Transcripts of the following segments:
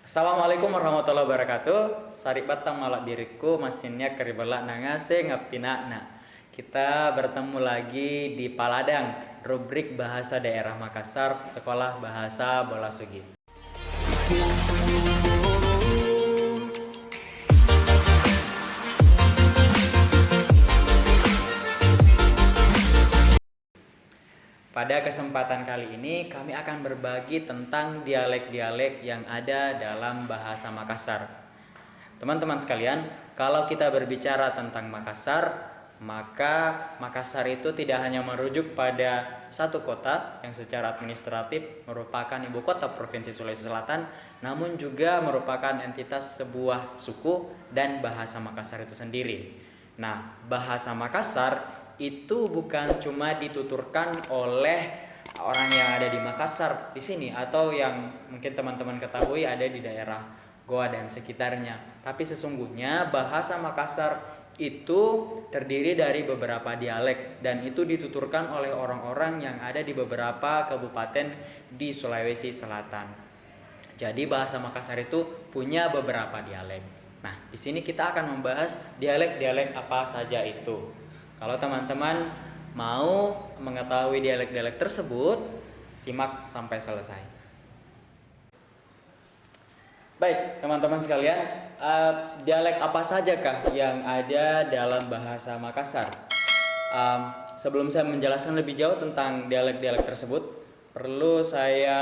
Assalamualaikum warahmatullahi wabarakatuh. Sari batang malak diriku masinnya keribala nangase ngapina na. Kita bertemu lagi di Paladang, rubrik bahasa daerah Makassar, Sekolah Bahasa Bolasugi. Pada kesempatan kali ini kami akan berbagi tentang dialek-dialek yang ada dalam bahasa Makassar. Teman-teman sekalian, kalau kita berbicara tentang Makassar, maka Makassar itu tidak hanya merujuk pada satu kota yang secara administratif merupakan ibu kota Provinsi Sulawesi Selatan, namun juga merupakan entitas sebuah suku dan bahasa Makassar itu sendiri. Nah, bahasa Makassar itu bukan cuma dituturkan oleh orang yang ada di Makassar di sini atau yang mungkin teman-teman ketahui ada di daerah Goa dan sekitarnya. Tapi sesungguhnya bahasa Makassar itu terdiri dari beberapa dialek dan itu dituturkan oleh orang-orang yang ada di beberapa kabupaten di Sulawesi Selatan. Jadi bahasa Makassar itu punya beberapa dialek. Nah, di sini kita akan membahas dialek-dialek apa saja itu. Kalau teman-teman mau mengetahui dialek-dialek tersebut, simak sampai selesai. Baik, teman-teman sekalian, dialek apa sajakah yang ada dalam bahasa Makassar? Sebelum saya menjelaskan lebih jauh tentang dialek-dialek tersebut, perlu saya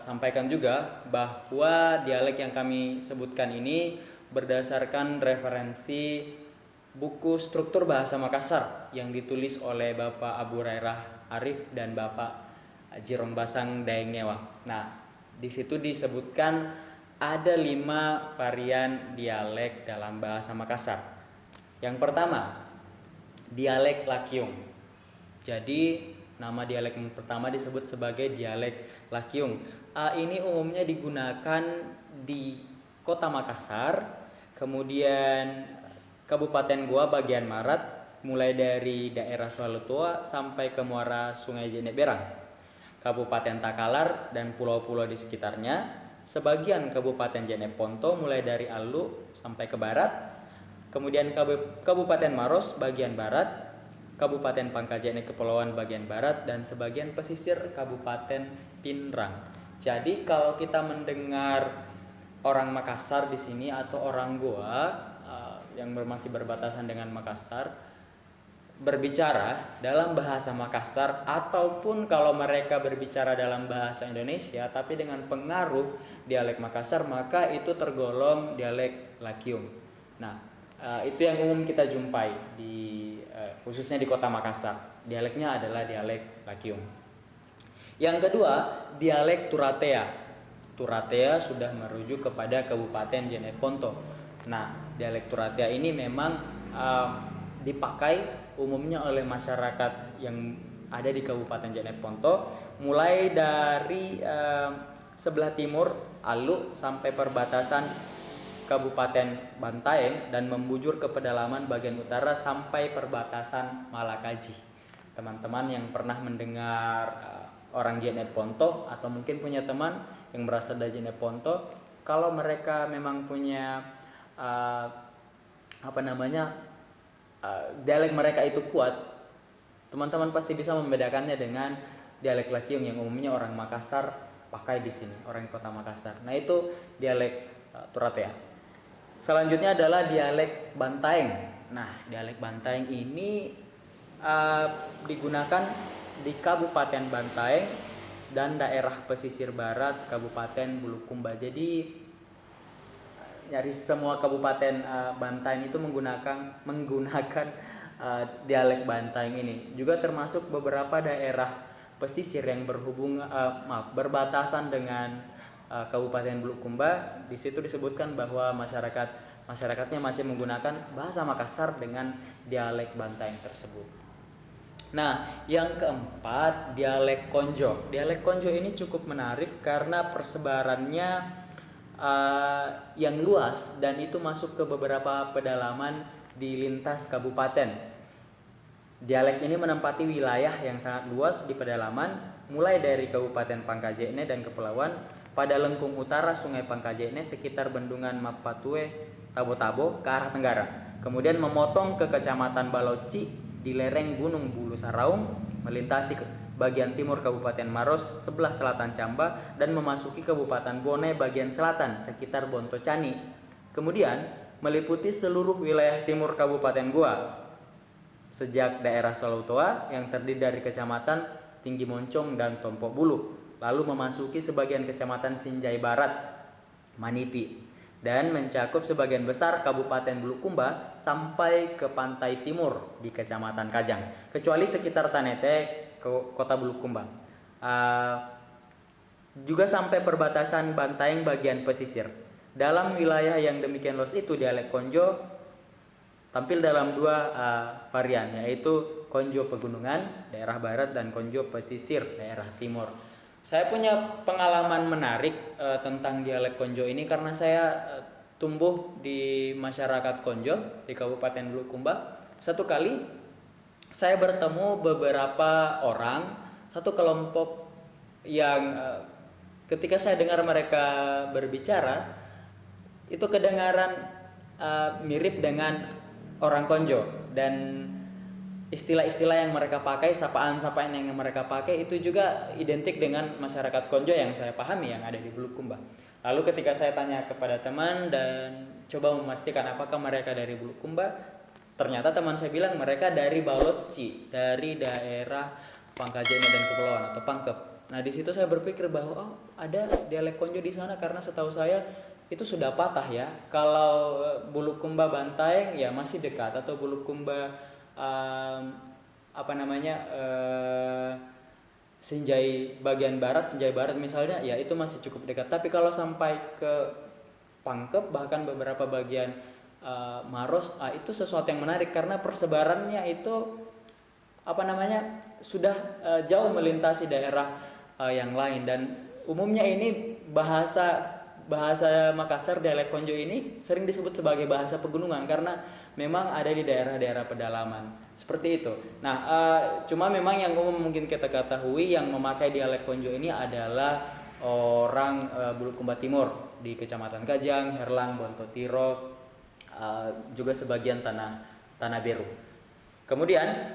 sampaikan juga bahwa dialek yang kami sebutkan ini berdasarkan referensi buku struktur bahasa Makassar yang ditulis oleh Bapak Abu Rairah Arif dan Bapak Jirong Basang Daengewa. Nah, di situ disebutkan ada 5 varian dialek dalam bahasa Makassar. Yang pertama, dialek Lakiung. Jadi, nama dialek yang pertama disebut sebagai dialek Lakiung. Ini umumnya digunakan di Kota Makassar, kemudian Kabupaten Goa bagian barat, mulai dari daerah Swalutua sampai ke muara Sungai Jeneberang, Kabupaten Takalar dan pulau-pulau di sekitarnya, sebagian Kabupaten Jeneponto mulai dari Alu sampai ke barat, kemudian Kabupaten Maros bagian barat, Kabupaten Pangkajene Kepulauan bagian barat, dan sebagian pesisir Kabupaten Pinrang. Jadi kalau kita mendengar orang Makassar di sini atau orang Goa yang masih berbatasan dengan Makassar berbicara dalam bahasa Makassar, ataupun kalau mereka berbicara dalam bahasa Indonesia tapi dengan pengaruh dialek Makassar, maka itu tergolong dialek Lakiung. Nah, itu yang umum kita jumpai khususnya di Kota Makassar. Dialeknya adalah dialek Lakiung. Yang kedua, dialek Turatea. Turatea sudah merujuk kepada Kabupaten Jeneponto. Nah, dialek Turatea ini memang dipakai umumnya oleh masyarakat yang ada di Kabupaten Jeneponto, mulai dari sebelah timur Alu sampai perbatasan Kabupaten Bantaeng dan membujur ke pedalaman bagian utara sampai perbatasan Malakaji. Teman-teman yang pernah mendengar orang Jeneponto atau mungkin punya teman yang berasal dari Jeneponto, kalau mereka memang punya dialek mereka itu kuat, teman-teman pasti bisa membedakannya dengan dialek Lakiung yang umumnya orang Makassar pakai di sini, orang Kota Makassar. Nah, itu dialek Turatea. Selanjutnya adalah dialek Bantaeng. Nah, dialek Bantaeng ini digunakan di Kabupaten Bantaeng dan daerah pesisir barat Kabupaten Bulukumba. Jadi nyaris semua kabupaten Bantaeng itu menggunakan dialek Bantaeng ini. Juga termasuk beberapa daerah pesisir yang berbatasan dengan Kabupaten Bulukumba. Di situ disebutkan bahwa masyarakatnya masih menggunakan bahasa Makassar dengan dialek Bantaeng tersebut. Nah, yang keempat, dialek Konjo. Dialek Konjo ini cukup menarik karena persebarannya yang luas dan itu masuk ke beberapa pedalaman di lintas kabupaten. Dialek ini menempati wilayah yang sangat luas di pedalaman, mulai dari Kabupaten Pangkajene dan Kepulauan, pada lengkung utara Sungai Pangkajene sekitar bendungan Mapatue Tabo-Tabo ke arah tenggara. Kemudian memotong ke Kecamatan Baloci di lereng Gunung Bulu Saraung, melintasi bagian timur Kabupaten Maros sebelah selatan Camba dan memasuki Kabupaten Bone bagian selatan sekitar Bontocani. Kemudian meliputi seluruh wilayah timur Kabupaten Goa sejak daerah Salautoa yang terdiri dari Kecamatan Tinggi Moncong dan Tompok Bulu, lalu memasuki sebagian Kecamatan Sinjai Barat, Manipi, dan mencakup sebagian besar Kabupaten Bulukumba sampai ke pantai timur di Kecamatan Kajang, kecuali sekitar Tanete, Kota Bulukumba. Juga sampai perbatasan Bantaeng bagian pesisir. Dalam wilayah yang demikian luas itu, dialek Konjo tampil dalam dua varian, yaitu Konjo Pegunungan daerah barat dan Konjo Pesisir daerah timur. Saya punya pengalaman menarik tentang dialek Konjo ini karena saya tumbuh di masyarakat Konjo di Kabupaten Bulukumba. Satu kali saya bertemu beberapa orang, satu kelompok yang ketika saya dengar mereka berbicara itu kedengaran mirip dengan orang Konjo, dan istilah-istilah yang mereka pakai, sapaan-sapaan yang mereka pakai itu juga identik dengan masyarakat Konjo yang saya pahami yang ada di Bulukumba. Lalu ketika saya tanya kepada teman dan coba memastikan apakah mereka dari Bulukumba, ternyata teman saya bilang mereka dari Baloci, dari daerah Pangkajene dan Kepulauan atau Pangkep. Nah di situ saya berpikir bahwa ada dialek Konjo di sana, karena setahu saya itu sudah patah ya. Kalau Bulukumba Bantaeng ya masih dekat, atau Bulukumba Sinjai bagian barat, Sinjai Barat misalnya, ya itu masih cukup dekat. Tapi kalau sampai ke Pangkep, bahkan beberapa bagian Maros, itu sesuatu yang menarik karena persebarannya itu sudah jauh melintasi daerah yang lain, dan umumnya ini bahasa Makassar, dialek Konjo ini sering disebut sebagai bahasa pegunungan karena memang ada di daerah-daerah pedalaman seperti itu. Nah, cuma memang yang umum mungkin kita ketahui yang memakai dialek Konjo ini adalah orang Bulukumba Timur di Kecamatan Kajang, Herlang, Bontotiro, juga sebagian Tanah Beru. Kemudian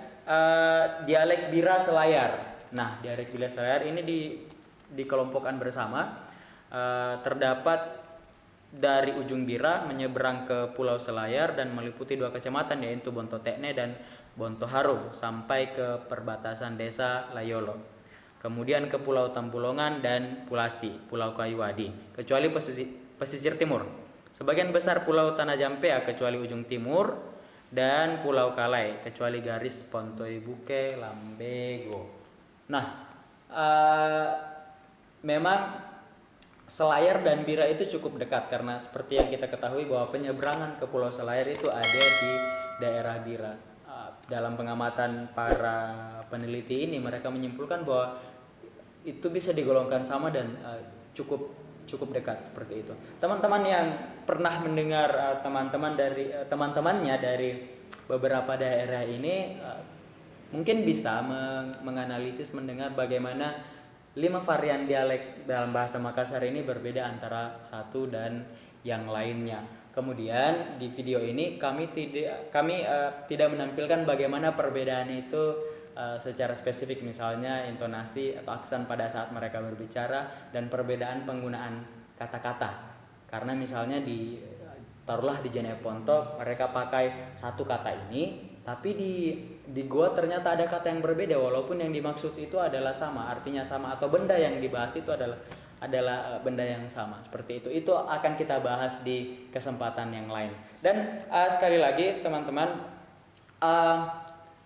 dialek Bira Selayar. Nah, dialek Bira Selayar ini dikelompokkan bersama. Terdapat dari ujung Bira menyeberang ke Pulau Selayar dan meliputi dua kecamatan, yaitu Bontotekne dan Bontoharu, sampai ke perbatasan desa Layolo. Kemudian ke Pulau Tampulongan dan Pulasi, Pulau Kayuadi, kecuali pesisir timur. Sebagian besar Pulau Tanah Jampea kecuali ujung timur, dan Pulau Kalai kecuali garis Pontoi Buke Lambego. Nah, memang Selayar dan Bira itu cukup dekat karena seperti yang kita ketahui bahwa penyeberangan ke Pulau Selayar itu ada di daerah Bira. Dalam pengamatan para peneliti ini, mereka menyimpulkan bahwa itu bisa digolongkan sama dan cukup dekat seperti itu. Teman-teman yang pernah mendengar teman-temannya dari beberapa daerah ini mungkin bisa menganalisis, mendengar bagaimana 5 varian dialek dalam bahasa Makassar ini berbeda antara satu dan yang lainnya. Kemudian di video ini kami tidak menampilkan bagaimana perbedaan itu secara spesifik, misalnya intonasi atau aksen pada saat mereka berbicara dan perbedaan penggunaan kata-kata. Karena misalnya taruhlah di Jeneponto mereka pakai satu kata ini, tapi di Goa ternyata ada kata yang berbeda walaupun yang dimaksud itu adalah sama, artinya sama, atau benda yang dibahas itu adalah benda yang sama. Seperti itu. Itu akan kita bahas di kesempatan yang lain. Dan sekali lagi teman-teman,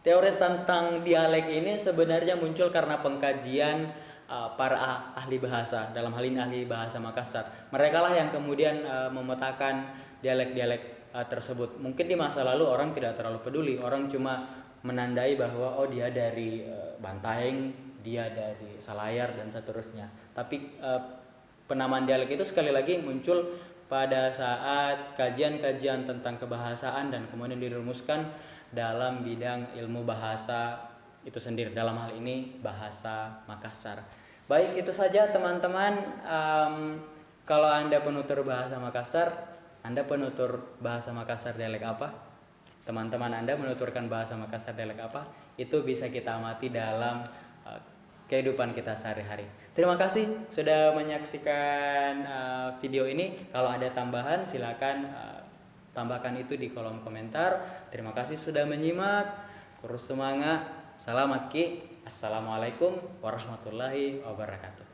teori tentang dialek ini sebenarnya muncul karena pengkajian para ahli bahasa, dalam hal ini ahli bahasa Makassar. Mereka lah yang kemudian memetakan dialek-dialek tersebut. Mungkin di masa lalu orang tidak terlalu peduli, orang cuma menandai bahwa dia dari Bantaeng, dia dari Selayar dan seterusnya. Tapi penamaan dialek itu sekali lagi muncul pada saat kajian-kajian tentang kebahasaan dan kemudian dirumuskan dalam bidang ilmu bahasa itu sendiri, dalam hal ini bahasa Makassar. Baik, itu saja teman-teman. Kalau Anda penutur bahasa Makassar, Anda penutur bahasa Makassar dialek apa? Teman-teman Anda menuturkan bahasa Makassar dialek apa? Itu bisa kita amati dalam uh, kehidupan kita sehari-hari. Terima kasih sudah menyaksikan video ini. Kalau ada tambahan silakan tambahkan itu di kolom komentar. Terima kasih sudah menyimak. Terus semangat. Salam Aki. Assalamualaikum warahmatullahi wabarakatuh.